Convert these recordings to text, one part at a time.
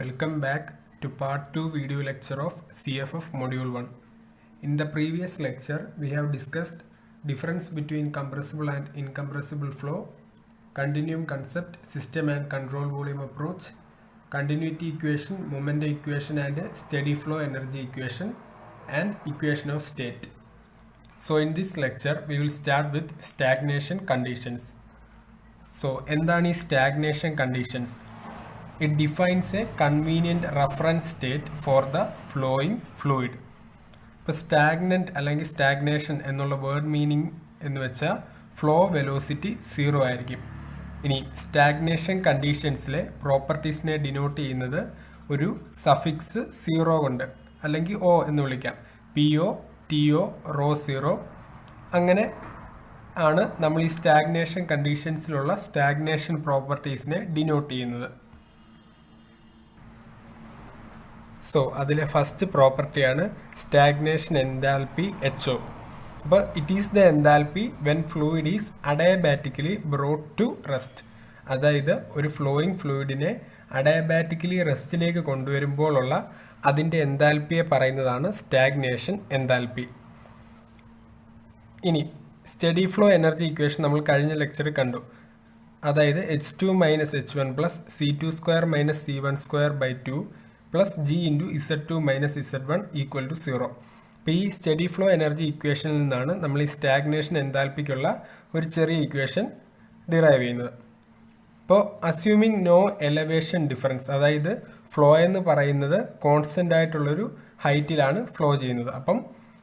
Welcome back to part 2 video lecture of CFF module 1. In the previous lecture, we have discussed difference between compressible and incompressible flow, continuum concept, system and control volume approach, continuity equation, momentum equation and steady flow energy equation, and equation of state. So in this lecture, we will start with stagnation conditions. So എന്താണ് ഈ stagnation conditions? It defines a convenient reference state for the flowing fluid. ഇപ്പോൾ stagnant അല്ലെങ്കിൽ stagnation എന്നുള്ള word meaning എന്ന് വെച്ചാൽ flow velocity 0 ആയിരിക്കും. ഇനി stagnation കണ്ടീഷൻസിലെ പ്രോപ്പർട്ടീസിനെ denote ചെയ്യുന്നത് ഒരു സഫിക്സ് 0 കൊണ്ട് അല്ലെങ്കിൽ ഒ എന്ന് വിളിക്കാം. PO, TO, റോ 0 അങ്ങനെ ആണ് നമ്മൾ ഈ സ്റ്റാഗ്നേഷൻ കണ്ടീഷൻസിലുള്ള സ്റ്റാഗ്നേഷൻ പ്രോപ്പർട്ടീസിനെ ഡിനോട്ട് ചെയ്യുന്നത്. സോ അതിലെ ഫസ്റ്റ് പ്രോപ്പർട്ടിയാണ് സ്റ്റാഗ്നേഷൻ എൻതാൽപ്പി HO. അപ്പോൾ it is the enthalpy when fluid is adiabatically brought to rest. അതായത് ഒരു ഫ്ലോയിങ് ഫ്ലൂയിഡിനെ അഡയബാറ്റിക്കലി റെസ്റ്റിലേക്ക് കൊണ്ടുവരുമ്പോഴുള്ള അതിൻ്റെ എൻതാൽപ്പിയെ പറയുന്നതാണ് സ്റ്റാഗ്നേഷൻ എൻതാൽപ്പി. ഇനി സ്റ്റഡി ഫ്ലോ എനർജി ഇക്വേഷൻ നമ്മൾ കഴിഞ്ഞ ലെക്ചറിൽ കണ്ടു. അതായത് H2 minus H1 plus C2² minus C1² by 2 plus G into Z2 minus Z1 equal to 0. അപ്പോൾ ഈ സ്റ്റഡി ഫ്ലോ എനർജി ഇക്വേഷനിൽ നിന്നാണ് നമ്മൾ ഈ സ്റ്റാഗ്നേഷൻ എൻതാൽപ്പിക്കുള്ള ഒരു ചെറിയ ഇക്വേഷൻ ഡിറൈവ് ചെയ്യുന്നത്. ഇപ്പോൾ അസ്യൂമിങ് നോ എലവേഷൻ ഡിഫറൻസ്, അതായത് ഫ്ലോ എന്ന് പറയുന്നത് കോൺസ്റ്റൻ്റ് ആയിട്ടുള്ളൊരു ഹൈറ്റിലാണ് ഫ്ലോ ചെയ്യുന്നത്. അപ്പം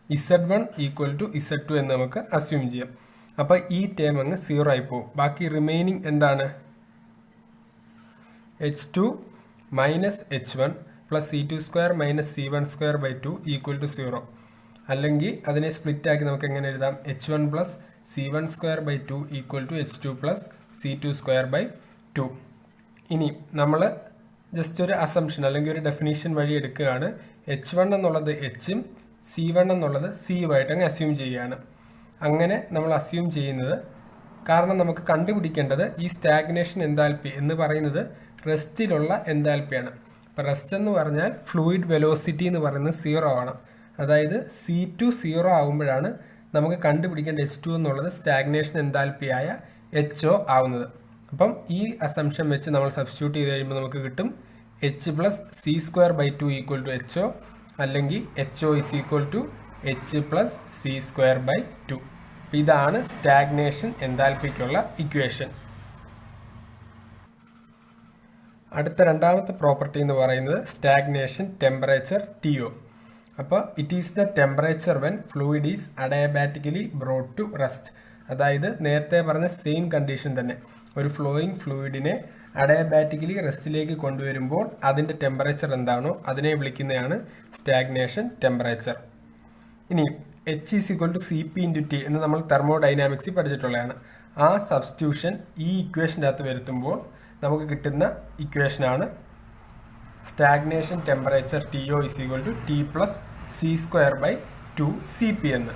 Z1 ഈക്വൽ ടു Z2 എന്ന് നമുക്ക് അസ്യൂം ചെയ്യാം. അപ്പോൾ ഈ ടേം അങ്ങ് 0 ആയി പോകും. ബാക്കി റിമൈനിങ് എന്താണ്? H2 minus H1 plus C2² minus C1² by 2 equal to 0. അല്ലെങ്കിൽ അതിനെ സ്പ്ലിറ്റ് ആക്കി നമുക്ക് എങ്ങനെ എഴുതാം? H1 plus C1² by 2 equal to H2 plus C2² by 2. ഇനി നമ്മൾ ജസ്റ്റ് ഒരു അസംഷൻ അല്ലെങ്കിൽ ഒരു ഡെഫിനീഷൻ വഴി എടുക്കുകയാണ്. H1 എന്നുള്ളത് Hഉം C1 എന്നുള്ളത് C-ആയിട്ട് അങ്ങ് അസ്യൂം ചെയ്യുകയാണ്. അങ്ങനെ നമ്മൾ അസ്യൂം ചെയ്യുന്നത് കാരണം നമുക്ക് കണ്ടുപിടിക്കേണ്ടത് ഈ സ്റ്റാഗ്നേഷൻ എൻതാൽപ്പി എന്ന് പറയുന്നത് റെസ്റ്റിലുള്ള എൻതാൽപ്പിയാണ്. അപ്പോൾ റെസ്റ്റ് എന്ന് പറഞ്ഞാൽ ഫ്ലൂയിഡ് വെലോസിറ്റി എന്ന് പറയുന്നത് 0 ആണ്. അതായത് C2 0 ആകുമ്പോഴാണ് നമുക്ക് കണ്ടുപിടിക്കേണ്ട H2 എന്നുള്ളത് സ്റ്റാഗ്നേഷൻ എൻതാൽപ്പിയായ HO ആവുന്നത്. അപ്പം ഈ അസംഷൻ വെച്ച് നമ്മൾ സബ്സ്റ്റിറ്റ്യൂട്ട് ചെയ്ത് കഴിയുമ്പോൾ നമുക്ക് കിട്ടും H plus C² by 2 equal to HO, അല്ലെങ്കിൽ HO is equal to H plus C² by 2. ഇതാണ് സ്റ്റാഗ്നേഷൻ എൻതാൽപ്പിക്കുള്ള ഇക്വേഷൻ. അടുത്ത രണ്ടാമത്തെ പ്രോപ്പർട്ടി എന്ന് പറയുന്നത് സ്റ്റാഗ്നേഷൻ ടെമ്പറേച്ചർ TO. അപ്പോൾ it is the temperature when fluid is adiabatically brought to rest. അതായത് നേരത്തെ പറഞ്ഞ സെയിം കണ്ടീഷൻ തന്നെ, ഒരു ഫ്ലോയിങ് ഫ്ലൂയിഡിനെ അഡയബാറ്റിക്കലി റെസ്റ്റിലേക്ക് കൊണ്ടുവരുമ്പോൾ അതിൻ്റെ ടെമ്പറേച്ചർ എന്താണോ അതിനെ വിളിക്കുന്നതാണ് സ്റ്റാഗ്നേഷൻ ടെമ്പറേച്ചർ. ഇനി H is equal to CP into T എന്ന് നമ്മൾ തെർമോഡൈനാമിക്സിൽ പഠിച്ചിട്ടുള്ളതാണ്. ആ സബ്സ്റ്റിറ്റ്യൂഷൻ ഈ ഇക്വേഷൻ്റെ അകത്ത് വരുത്തുമ്പോൾ നമുക്ക് കിട്ടുന്ന ഇക്വേഷനാണ് stagnation temperature TO is equal to T plus C² by 2 CP എന്ന്.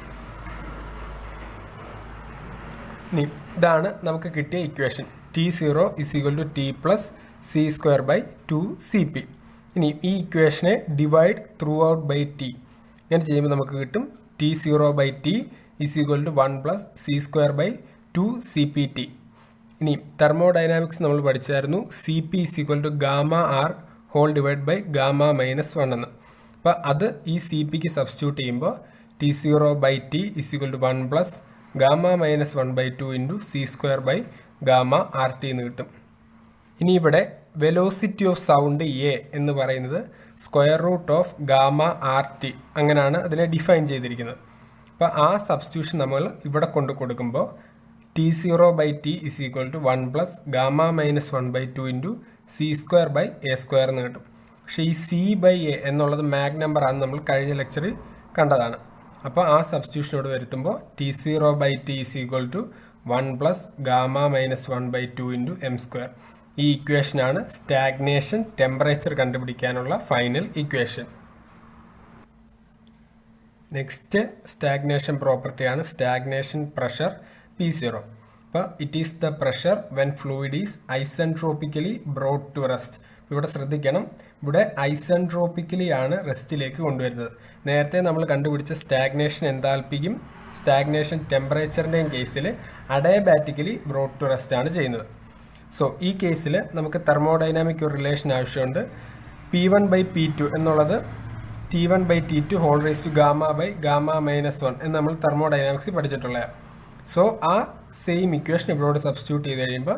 ഇനി ഇതാണ് നമുക്ക് കിട്ടിയ equation. T0 is equal to T plus C² by 2 CP. ഇനി ഈ ഇക്വേഷനെ divide through out by T ഇങ്ങനെ ചെയ്യുമ്പോൾ നമുക്ക് കിട്ടും T0 by T is equal to 1 plus C² by 2 CPT. ഇനി തെർമോഡൈനാമിക്സ് നമ്മൾ പഠിച്ചായിരുന്നു CP is equal to gamma R whole divide by gamma minus 1 എന്ന്. അപ്പോൾ അത് ഈ CPക്ക് സബ്സ്റ്റിറ്റ്യൂട്ട് ചെയ്യുമ്പോൾ T0 by T is equal to 1 plus gamma minus 1 by 2 into C² by gamma RT എന്ന് കിട്ടും. ഇനി ഇവിടെ വെലോസിറ്റി ഓഫ് സൗണ്ട് A എന്ന് പറയുന്നത് square root of gamma RT അങ്ങനെയാണ് അതിനെ ഡിഫൈൻ ചെയ്തിരിക്കുന്നത്. അപ്പോൾ ആ സബ്സ്റ്റിറ്റ്യൂഷൻ നമ്മൾ ഇവിടെ കൊണ്ട് കൊടുക്കുമ്പോൾ T0 by T is equal to 1 plus gamma minus 1 by 2 into C² by A² എന്ന് കിട്ടും. പക്ഷേ ഈ C ബൈ A എന്നുള്ളത് മാഗ് നമ്പർ ആണ്, നമ്മൾ കഴിഞ്ഞ ലെക്ചറിൽ കണ്ടതാണ്. അപ്പോൾ ആ സബ്സ്റ്റിറ്റ്യൂഷനോട് വരുത്തുമ്പോൾ T0 by T is equal to 1 plus gamma minus 1 by 2 into M². ഈ ഇക്വേഷനാണ് സ്റ്റാഗ്നേഷൻ ടെമ്പറേച്ചർ കണ്ടുപിടിക്കാനുള്ള ഫൈനൽ ഇക്വേഷൻ. നെക്സ്റ്റ് സ്റ്റാഗ്നേഷൻ പ്രോപ്പർട്ടിയാണ് സ്റ്റാഗ്നേഷൻ പ്രഷർ P0. അപ്പോൾ it is the pressure when fluid is isentropically brought to rest. ഇവിടെ ശ്രദ്ധിക്കണം, ഇവിടെ ഐസെൻട്രോപ്പിക്കലി ആണ് റെസ്റ്റിലേക്ക് കൊണ്ടുവരുന്നത്. നേരത്തെ നമ്മൾ കണ്ടുപിടിച്ച സ്റ്റാഗ്നേഷൻ എൻതാൽപ്പിക്കും സ്റ്റാഗ്നേഷൻ ടെമ്പറേച്ചറിൻ്റെയും കേസിൽ അഡയബാറ്റിക്കലി ബ്രോട്ട് ടു റെസ്റ്റ് ആണ് ചെയ്യുന്നത്. സോ ഈ കേസിൽ നമുക്ക് തെർമോഡൈനാമിക് ഒരു റിലേഷൻ ആവശ്യമുണ്ട്. P1/P2 എന്നുള്ളത് T1/T2 ഹോൾ റേസ് ടു γ/γ-1 എന്ന് നമ്മൾ തെർമോഡൈനാമിക്സ് പഠിച്ചിട്ടുള്ളതാണ്. സോ ആ സെയിം ഇക്വേഷൻ ഇവരോട് സബ്സ്റ്റിറ്റ്യൂട്ട് ചെയ്ത് കഴിയുമ്പോൾ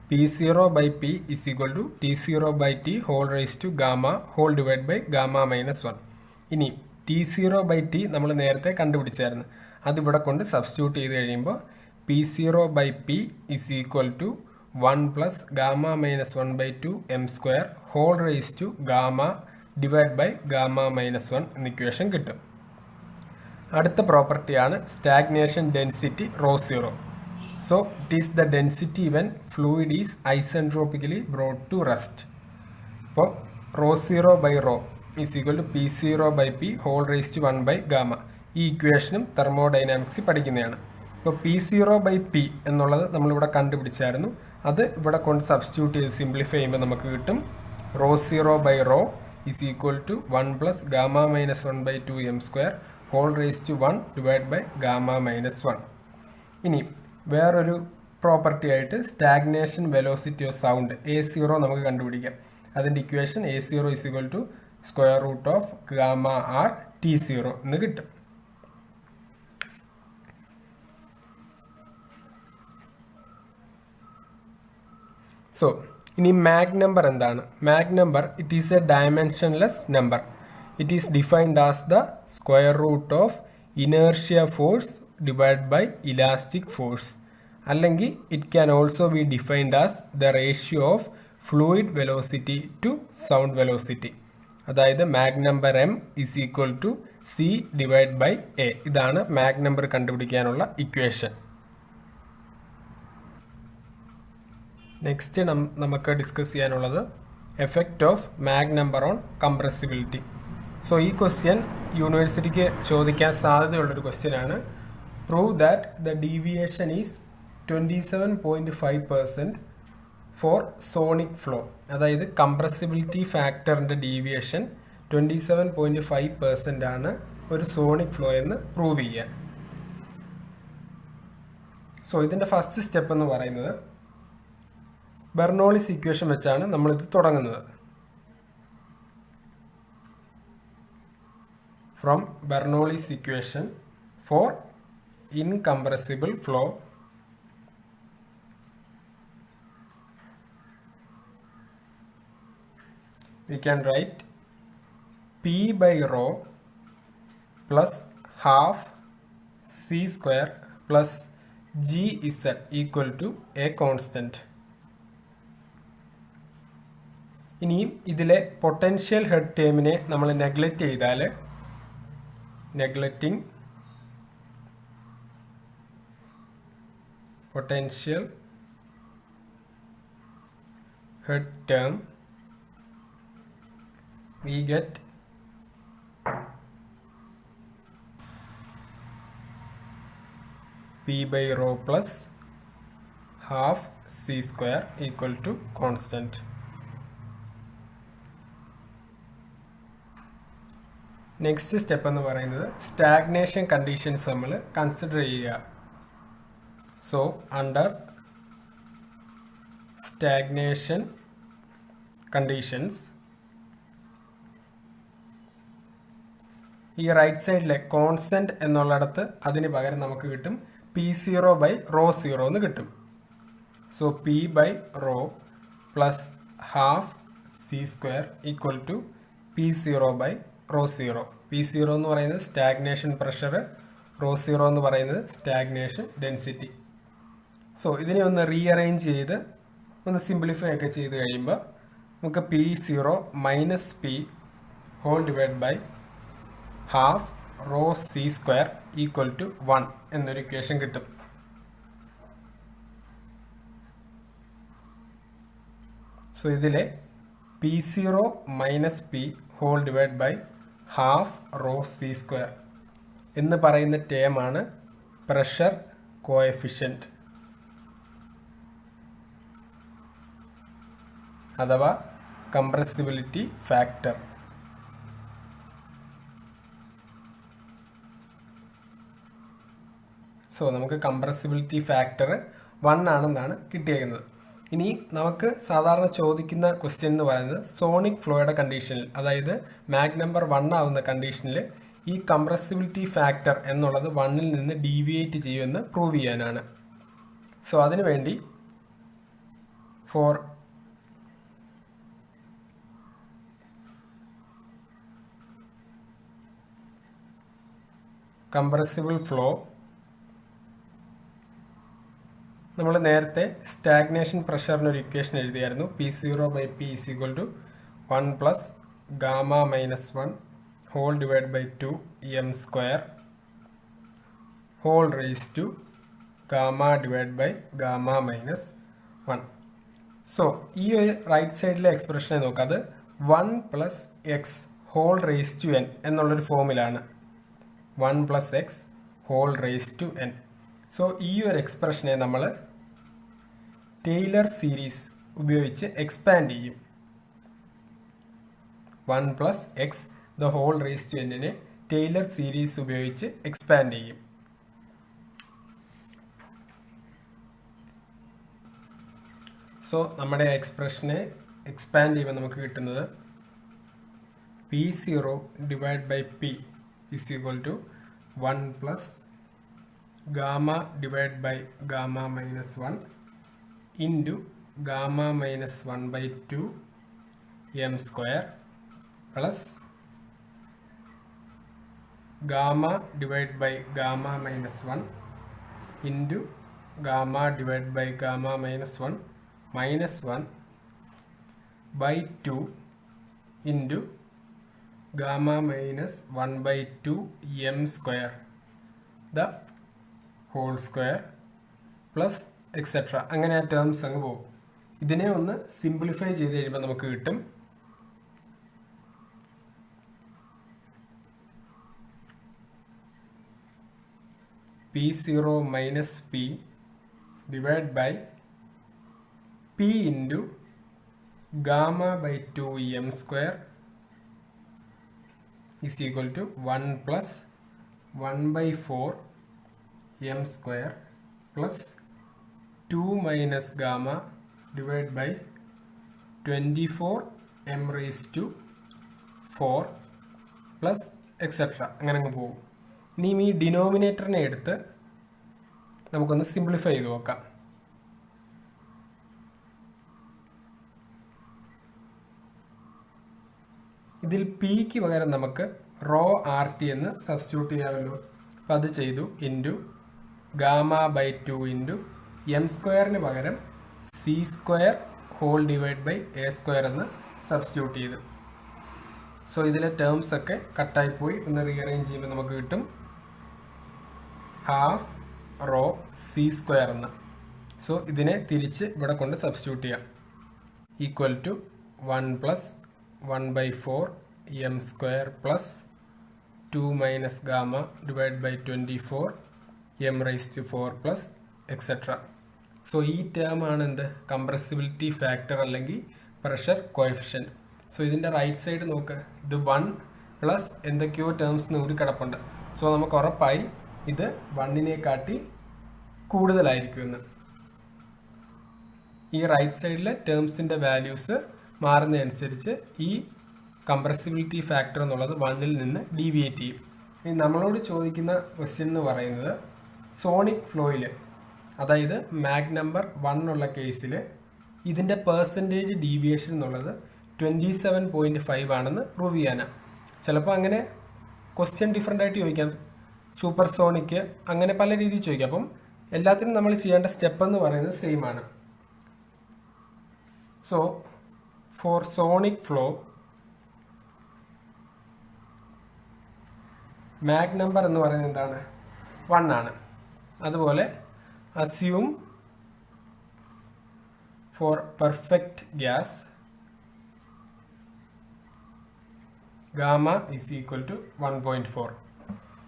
P0/P = T0/T whole raise to γ/γ-1. ഇനി T0/T നമ്മൾ നേരത്തെ കണ്ടുപിടിച്ചായിരുന്നു, അതിവിടെ കൊണ്ട് സബ്സ്റ്റിറ്റ്യൂട്ട് ചെയ്ത് കഴിയുമ്പോൾ P0/P = 1 + γ-1/2 m² whole raise to γ/γ-1 എന്ന ഇക്വേഷൻ കിട്ടും. അടുത്ത പ്രോപ്പർട്ടിയാണ് stagnation density ρ0. So it is the density when fluid is isentropically brought to rest. അപ്പോൾ ρ0/ρ = P0/P ഹോൾ റേസ് ടു 1/γ. ഈ ഇക്വേഷനും തെർമോഡൈനാമിക്സ് പഠിക്കുന്നതാണ്. ഇപ്പോൾ P0/P എന്നുള്ളത് നമ്മളിവിടെ കണ്ടുപിടിച്ചായിരുന്നു, അത് ഇവിടെ കൊണ്ട് സബ്സ്റ്റിറ്റ്യൂട്ട് ചെയ്ത് സിംപ്ലിഫൈ ചെയ്യുമ്പോൾ നമുക്ക് കിട്ടും ρ0/ρ = 1 + γ-1/2 m² ഹോൾ റേസ് ടു 1/γ-1. ഇനി വേറൊരു പ്രോപ്പർട്ടി ആയിട്ട് stagnation velocity of sound A0 നമുക്ക് കണ്ടുപിടിക്കാം. അതിൻ്റെ ഇക്വേഷൻ A0 = √γr T0 എന്ന് കിട്ടും. സോ ഇനി മാഗ് നമ്പർ എന്താണ്? Mach number it is a dimensionless number. It is defined as the square root of inertia force divide by elastic force, അല്ലെങ്കിൽ it can also be defined as the ratio of fluid velocity to sound velocity. അതായത് Mach number M = C/A. ഇതാണ് Mach number കണ്ടുപിടിക്കാനുള്ള equation. Next നമുക്ക് discuss ചെയ്യാനുള്ളത് effect of Mach number on compressibility. So ഈ question യൂണിവേഴ്സിറ്റിക്ക് ചോദിക്കാൻ സാധ്യതയുള്ളൊരു ക്വസ്റ്റ്യനാണ്. Prove that the deviation is 27.5% for sonic flow. അതായത് കംപ്രസിബിലിറ്റി ഫാക്ടറിൻ്റെ ഡീവിയേഷൻ 27.5% ആണ് ഒരു സോണിക് ഫ്ലോ എന്ന് പ്രൂവ് ചെയ്യാൻ. സോ ഇതിൻ്റെ ഫസ്റ്റ് സ്റ്റെപ്പ് എന്ന് പറയുന്നത് ബെർണോളിസ് ഇക്വേഷൻ വെച്ചാണ് നമ്മളിത് തുടങ്ങുന്നത്. From Bernoulli's equation for incompressible flow we can write P/ρ plus half c² plus gz equal to a constant. ഇനിയും ഇതിലെ പൊട്ടൻഷ്യൽ ഹെഡ് ടേമിനെ നമ്മൾ നെഗ്ലക്റ്റ് ചെയ്താൽ neglecting potential head term we get P/ρ plus half c² equal to constant. Next step എന്ന് പറയുന്നത് stagnation conditions നമ്മൾ consider ചെയ്യുക. So under stagnation conditions ഈ right സൈഡിലെ കോൺസ്റ്റന്റ് എന്നുള്ളിടത്ത് അതിന് പകരം നമുക്ക് കിട്ടും P0/ρ0 എന്ന് കിട്ടും. So P/ρ plus half c² equal to P0/ρ0. P0 എന്ന് പറയുന്നത് സ്റ്റാഗ്നേഷൻ പ്രഷർ, ρ0 എന്ന് പറയുന്നത് സ്റ്റാഗ്നേഷൻ ഡെൻസിറ്റി. സോ ഇതിനെ ഒന്ന് റീഅറേഞ്ച് ചെയ്ത് ഒന്ന് സിംപ്ലിഫൈ ഒക്കെ ചെയ്ത് കഴിയുമ്പോൾ നമുക്ക് P0 minus P whole divide by half ρc² equal to 1 എന്നൊരു ഇക്വേഷൻ കിട്ടും. സോ ഇതിലെ P0 minus P whole divide by half ρc² എന്ന് പറയുന്ന ടേമാണ് പ്രഷർ കോഎഫിഷ്യൻറ്റ് അഥവാ compressibility factor. സോ നമുക്ക് കംപ്രസിബിലിറ്റി ഫാക്ടർ 1 ആണെന്നാണ് കിട്ടിയിരിക്കുന്നത്. ഇനി നമുക്ക് സാധാരണ ചോദിക്കുന്ന ക്വസ്റ്റ്യൻ എന്ന് പറയുന്നത് സോണിക് ഫ്ലോയുടെ കണ്ടീഷനിൽ, അതായത് മാഗ് നമ്പർ 1 ആവുന്ന കണ്ടീഷനിൽ ഈ കംപ്രസിബിലിറ്റി ഫാക്ടർ എന്നുള്ളത് 1-ൽ നിന്ന് ഡീവിയേറ്റ് ചെയ്യുമെന്ന് പ്രൂവ് ചെയ്യാനാണ്. സോ അതിനുവേണ്ടി ഫോർ കംപ്രസിബിൾ ഫ്ലോ നമ്മൾ നേരത്തെ stagnation പ്രഷറിനൊരു equation എഴുതിയായിരുന്നു. P0/P = 1 + gamma - 1 whole divided by 2 m² whole raised to gamma divided by gamma - 1. So ഈ ഒരു റൈറ്റ് സൈഡിലെ എക്സ്പ്രഷനെ നോക്കാം. അത് 1 + x whole raised to n എന്നുള്ളൊരു ഫോമിലാണ്. 1 + x whole raised to n. So ഈ ഒരു എക്സ്പ്രഷനെ നമ്മൾ ടെയ്ലർ സീരീസ് ഉപയോഗിച്ച് എക്സ്പാൻഡ് ചെയ്യും. 1 + x the whole raised to n-നെ ടെയ്ലർ സീരീസ് ഉപയോഗിച്ച് എക്സ്പാൻഡ് ചെയ്യും. സോ നമ്മുടെ എക്സ്പ്രഷനെ എക്സ്പാൻഡ് ചെയ്യുമ്പോൾ നമുക്ക് കിട്ടുന്നത് P0/P = 1 + gamma divided by gamma - 1 into gamma - 1/2 m² plus gamma divided by gamma - 1 into gamma divided by gamma - 1 minus 1 by 2 into gamma - 1/2 m² the whole square plus etcetera. അങ്ങനെ ആ terms അങ്ങ് പോകും. ഇതിനെ ഒന്ന് സിംപ്ലിഫൈ ചെയ്ത് കഴിയുമ്പോൾ നമുക്ക് കിട്ടും P0 - P divided by P into gamma by 2 m² is equal to 1 + 1/4 m² plus 2 minus gamma divided by 24 m raised to 4 plus etc. അങ്ങനെ അങ്ങ് പോകും. ഇനി ഈ ഡിനോമിനേറ്ററിനെ എടുത്ത് നമുക്കൊന്ന് സിംപ്ലിഫൈ ചെയ്ത് നോക്കാം. ഇതിൽ പിക്ക് പകരം നമുക്ക് ρRT എന്ന് സബ്സ്റ്റിറ്റ്യൂട്ട് ചെയ്യാമല്ലോ. അപ്പം അത് ചെയ്തു. ഇൻറ്റു gamma/2 ഇൻറ്റു m² പകരം c² whole divide by a² എന്ന് സബ്സ്റ്റിറ്റ്യൂട്ട് ചെയ്തു. സോ ഇതിലെ ടേംസ് ഒക്കെ കട്ടായി പോയി. ഒന്ന് റീഅറേഞ്ച് ചെയ്യുമ്പോൾ നമുക്ക് കിട്ടും ½ ρc² എന്ന്. സോ ഇതിനെ തിരിച്ച് ഇവിടെ കൊണ്ട് സബ്സ്റ്റിറ്റ്യൂട്ട് ചെയ്യാം. Equal to 1 + 1/4 m² plus 2 minus gamma divide by 24 m raised to 4 പ്ലസ് എക്സെട്ര. സോ ഈ ടേം ആണ് എന്ത്? കംപ്രസിബിലിറ്റി ഫാക്ടർ അല്ലെങ്കിൽ പ്രഷർ കോഎഫിഷ്യൻറ്റ്. സോ ഇതിൻ്റെ റൈറ്റ് സൈഡ് നോക്ക്. ഇത് 1 പ്ലസ് എന്തൊക്കെയോ ടേംസ് കൂടി കിടപ്പുണ്ട്. സോ നമുക്ക് ഉറപ്പായി ഇത് 1-നെ കാട്ടി കൂടുതലായിരിക്കുമെന്ന്. ഈ റൈറ്റ് സൈഡിലെ ടേംസിൻ്റെ വാല്യൂസ് മാറുന്നതനുസരിച്ച് ഈ കംപ്രസിബിലിറ്റി ഫാക്ടർ എന്നുള്ളത് 1-ൽ നിന്ന് ഡീവിയേറ്റ് ചെയ്യും. ഇനി നമ്മളോട് ചോദിക്കുന്ന ക്വസ്റ്റ്യൻ എന്ന് പറയുന്നത് സോണിക് ഫ്ലോയിൽ, അതായത് മാഗ് നമ്പർ 1 ഉള്ള കേസിൽ ഇതിൻ്റെ പെർസെൻറ്റേജ് ഡീവിയേഷൻ എന്നുള്ളത് 27.5 ആണെന്ന് പ്രൂവ് ചെയ്യാനാണ്. ചിലപ്പോൾ അങ്ങനെ ക്വസ്റ്റ്യൻ ഡിഫറെൻ്റ് ആയിട്ട് ചോദിക്കാം. സൂപ്പർ സോണിക്ക് അങ്ങനെ പല രീതിയിൽ ചോദിക്കാം. അപ്പം എല്ലാത്തിനും നമ്മൾ ചെയ്യേണ്ട സ്റ്റെപ്പ് എന്ന് പറയുന്നത് സെയിം ആണ്. So for sonic flow Mach number എന്ന് പറയുന്നത് എന്താണ്? 1 ആണ്. അതുപോലെ assume for perfect gas gamma is equal to 1.4.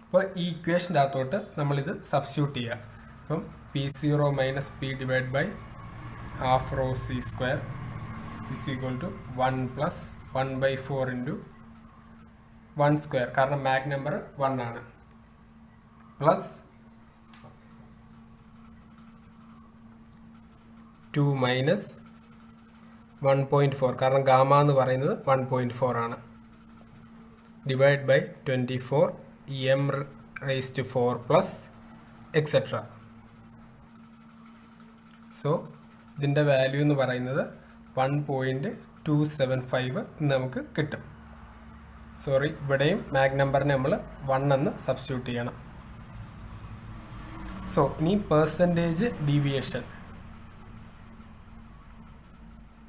അപ്പോൾ ഈ ഇക്വേഷൻ്റെ അകത്തോട്ട് നമ്മളിത് സബ്സ്റ്റിറ്റ്യൂട്ട് ചെയ്യുക. അപ്പം P0 - P divided by ½ ρc² is equal to 1 plus 1/4 into 1 square, കാരണം മാഗ് നമ്പർ 1 ആണ്, പ്ലസ് 2 മൈനസ് 1.4, കാരണം ഗാമ എന്ന് പറയുന്നത് 1.4 ആണ്, divide by 24 m⁴ plus etcetera. So ഇതിൻ്റെ വാല്യൂ എന്ന് പറയുന്നത് 1.275 നമുക്ക് കിട്ടും. സോറി, ഇവിടെയും മാഗ് നമ്പറിനെ നമ്മൾ 1 എന്ന് സബ്സ്റ്റിറ്റ്യൂട്ട് ചെയ്യണം. സോ ഇനി പെർസെൻറ്റേജ് ഡീവിയേഷൻ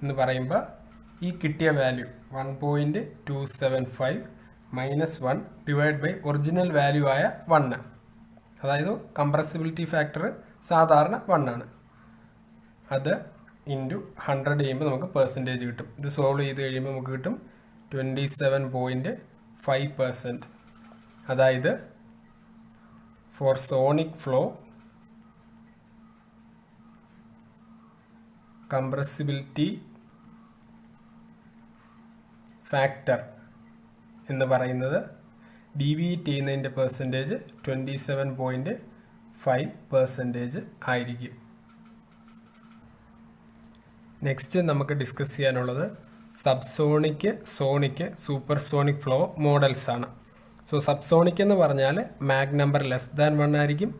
എന്ന് പറയുമ്പോൾ ഈ കിട്ടിയ value 1.275 minus 1 divide by original value ആയ 1, അതായത് കംപ്രസിബിലിറ്റി ഫാക്ടർ സാധാരണ 1 ആണ്, അത് ഇൻറ്റു 100 ചെയ്യുമ്പോൾ നമുക്ക് പെർസെൻറ്റേജ് കിട്ടും. ഇത് സോൾവ് ചെയ്ത് കഴിയുമ്പോൾ നമുക്ക് കിട്ടും 27.5%. അതായത് for sonic flow compressibility factor എന്ന് പറയുന്നത് ഡീവിയേറ്റ് ചെയ്യുന്നതിൻ്റെ പെർസെൻറ്റേജ് 27.5% ആയിരിക്കും. നെക്സ്റ്റ് നമുക്ക് ഡിസ്കസ് ചെയ്യാനുള്ളത് subsonic, sonic, super sonic flow models ആണ്. സോ സബ്സോണിക് എന്ന് പറഞ്ഞാൽ മാഗ് നമ്പർ <1 ആയിരിക്കും,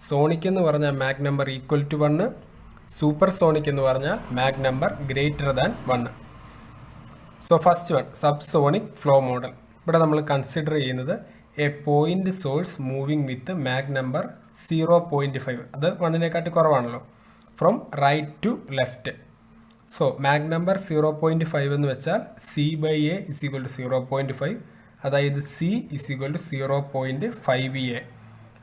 സോണിക് എന്ന് പറഞ്ഞാൽ മാഗ് നമ്പർ = 1, സൂപ്പർ സോണിക് എന്ന് പറഞ്ഞാൽ Mach number <1. So first one subsonic flow model. ഇവിടെ നമ്മൾ കൺസിഡർ ചെയ്യുന്നത് a point source moving with Mach number 0.5, അത് 1-നെക്കാട്ടി കുറവാണല്ലോ, from right to left. So Mach number 0.5 എന്ന് വെച്ചാൽ C/A = 0.5, അതായത് C = 0.5A.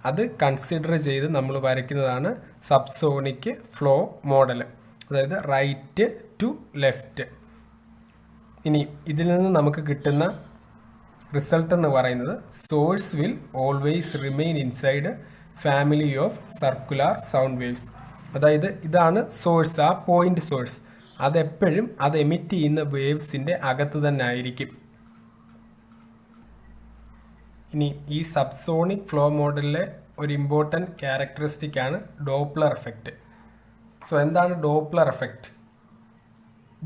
അത് കൺസിഡർ ചെയ്ത് നമ്മൾ വരയ്ക്കുന്നതാണ് സബ്സോണിക് ഫ്ലോ മോഡൽ, അതായത് റൈറ്റ് ടു ലെഫ്റ്റ്. ഇനി ഇതിൽ നിന്ന് നമുക്ക് കിട്ടുന്ന റിസൾട്ട് എന്ന് പറയുന്നത് source will always remain inside family of circular sound waves. അതായത് ഇതാണ് സോഴ്സ്, ആ പോയിന്റ് സോഴ്സ്, അതെപ്പോഴും അത് എമിറ്റ് ചെയ്യുന്ന വേവ്സിൻ്റെ അകത്ത് തന്നെ ആയിരിക്കും. ഇനി ഈ സബ്സോണിക് ഫ്ലോ മോഡലിലെ ഒരു ഇമ്പോർട്ടൻറ്റ് ക്യാരക്ടറിസ്റ്റിക് ആണ് ഡോപ്ലർ എഫക്റ്റ്. സോ എന്താണ് Doppler effect?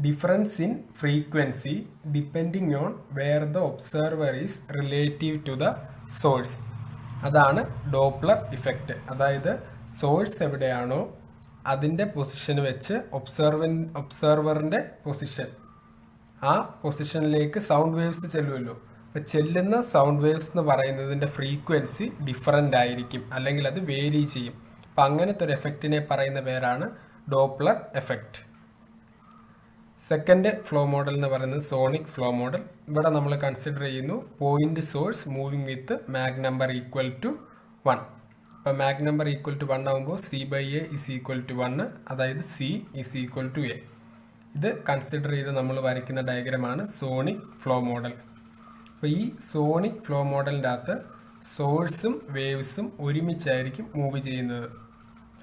Difference in frequency depending on where the observer is relative to the source. അതാണ് ഡോപ്ലർ ഇഫക്റ്റ്. അതായത് സോഴ്സ് എവിടെയാണോ അതിൻ്റെ പൊസിഷൻ വെച്ച് ഒബ്സർവറിൻ്റെ പൊസിഷൻ, ആ പൊസിഷനിലേക്ക് സൗണ്ട് വേവ്സ് ചെല്ലുമല്ലോ. അപ്പോൾ ചെല്ലുന്ന സൗണ്ട് വേവ്സ് എന്ന് പറയുന്നതിൻ്റെ ഫ്രീക്വൻസി ഡിഫറൻ്റ് ആയിരിക്കും, അല്ലെങ്കിൽ അത് വേരി ചെയ്യും. അപ്പം അങ്ങനത്തെ ഒരു എഫക്റ്റിനെ പറയുന്ന പേരാണ് Doppler effect. Second flow model എന്ന് പറയുന്നത് സോണിക് ഫ്ലോ മോഡൽ. ഇവിടെ നമ്മൾ കൺസിഡർ ചെയ്യുന്നു point source moving with Mach number = 1. അപ്പോൾ മാഗ് നമ്പർ = 1 ആകുമ്പോൾ C/A = 1, അതായത് C = A. ഇത് കൺസിഡർ ചെയ്ത് നമ്മൾ വരയ്ക്കുന്ന ഡയഗ്രമാണ് സോണിക് ഫ്ലോ മോഡൽ. അപ്പോൾ ഈ സോണിക് ഫ്ലോ മോഡലിൻ്റെ അകത്ത് സോഴ്സും വേവ്സും ഒരുമിച്ചായിരിക്കും മൂവ് ചെയ്യുന്നത്,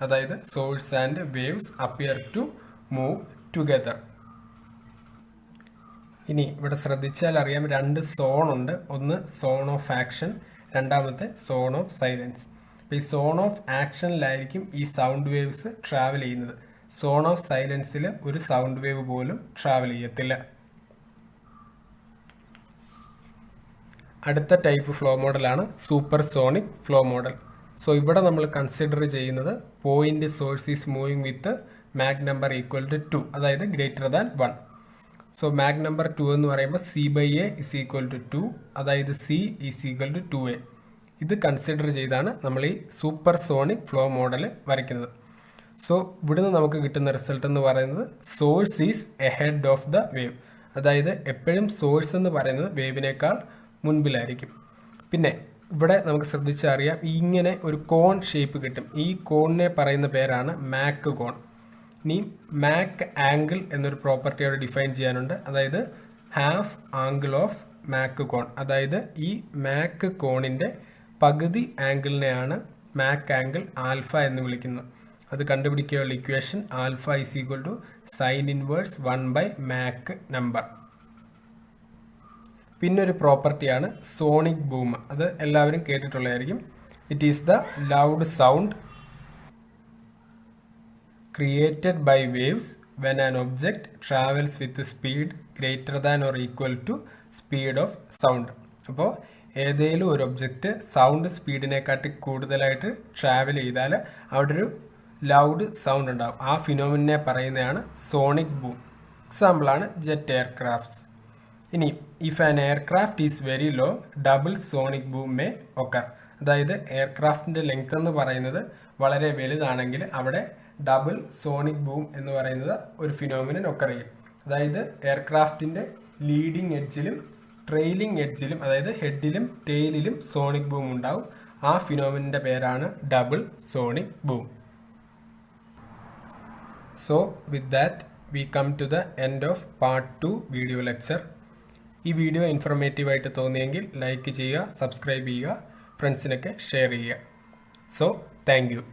അതായത് source and waves appear to move together. ഇനി ഇവിടെ ശ്രദ്ധിച്ചാൽ അറിയാം 2 സോണുണ്ട്, ഒന്ന് സോൺ ഓഫ് ആക്ഷൻ, രണ്ടാമത്തെ സോൺ ഓഫ് സൈലൻസ്. അപ്പോൾ ഈ സോൺ ഓഫ് ആക്ഷനിലായിരിക്കും ഈ സൗണ്ട് വേവ്സ് ട്രാവൽ ചെയ്യുന്നത്. സോൺ ഓഫ് സൈലൻസിൽ ഒരു സൗണ്ട് വേവ് പോലും ട്രാവൽ ചെയ്യത്തില്ല. അടുത്ത ടൈപ്പ് ഫ്ലോ മോഡലാണ് supersonic flow model. So ഇവിടെ നമ്മൾ കൺസിഡർ ചെയ്യുന്നത് point source is moving with Mach number = 2, അതായത് <1. സോ മാഗ് നമ്പർ 2 എന്ന് പറയുമ്പോൾ C/A = 2, അതായത് C = 2A. ഇത് കൺസിഡർ ചെയ്താണ് നമ്മൾ ഈ സൂപ്പർ സോണിക് ഫ്ലോ മോഡൽ വരയ്ക്കുന്നത്. സോ ഇവിടുന്ന് നമുക്ക് കിട്ടുന്ന റിസൾട്ട് എന്ന് പറയുന്നത് source is ahead of the wave, അതായത് എപ്പോഴും സോഴ്സ് എന്ന് പറയുന്നത് വേവിനേക്കാൾ മുൻപിലായിരിക്കും. പിന്നെ ഇവിടെ നമുക്ക് ശ്രദ്ധിച്ചറിയാം ഇങ്ങനെ ഒരു കോൺ ഷേപ്പ് കിട്ടും. ഈ കോണിനെ പറയുന്ന പേരാണ് മാക്ക് കോൺ. ഇനി മാക്ക് ആംഗിൾ എന്നൊരു പ്രോപ്പർട്ടി അവിടെ ഡിഫൈൻ ചെയ്യാനുണ്ട്, അതായത് ഹാഫ് ആംഗിൾ ഓഫ് മാക്ക് കോൺ. അതായത് ഈ മാക്ക് കോണിൻ്റെ പകുതി ആംഗിളിനെയാണ് മാക്ക് ആംഗിൾ ആൽഫ എന്ന് വിളിക്കുന്നത്. അത് കണ്ടുപിടിക്കാനുള്ള equation alpha is equal to sine inverse 1/മാക് നമ്പർ. പിന്നെ ഒരു പ്രോപ്പർട്ടിയാണ് സോണിക് ബൂം. അത് എല്ലാവരും കേട്ടിട്ടുള്ളതായിരിക്കും. It is the loud sound created by waves when an object travels with speed greater than or equal to speed of sound. അപ്പോൾ ഏതെങ്കിലും ഒരു ഒബ്ജക്റ്റ് സൗണ്ട് സ്പീഡിനെക്കാട്ടി കൂടുതലായിട്ട് ട്രാവൽ ചെയ്താൽ അവിടെ ഒരു ലൗഡ് സൗണ്ട് ഉണ്ടാകും. ആ ഫിനോമിനെ പറയുന്നതാണ് സോണിക് ബൂം. എക്സാമ്പിളാണ് ജെറ്റ് എയർക്രാഫ്റ്റ്സ്. ഇനി if an aircraft is very long double sonic boom may occur. അതായത് എയർക്രാഫ്റ്റിൻ്റെ ലെങ്ത് എന്ന് പറയുന്നത് വളരെ വലുതാണെങ്കിൽ അവിടെ ഡബിൾ സോണിക് ബൂം എന്ന് പറയുന്നത് ഒരു ഫിനോമിനൻ ഒക്കർ ചെയ്യും. അതായത് എയർക്രാഫ്റ്റിൻ്റെ ലീഡിങ് എഡ്ജിലും ട്രെയിലിംഗ് എഡ്ജിലും, അതായത് ഹെഡിലും ടെയിലിലും സോണിക് ബൂം ഉണ്ടാവും. ആ ഫിനോമിനൻ്റെ പേരാണ് double sonic boom. So with that we come to the end of part 2 video lecture. ഈ വീഡിയോ ഇൻഫോർമേറ്റീവായിട്ട് തോന്നിയെങ്കിൽ ലൈക്ക് ചെയ്യുക, സബ്സ്ക്രൈബ് ചെയ്യുക, ഫ്രണ്ട്സിനൊക്കെ ഷെയർ ചെയ്യുക. So thank U.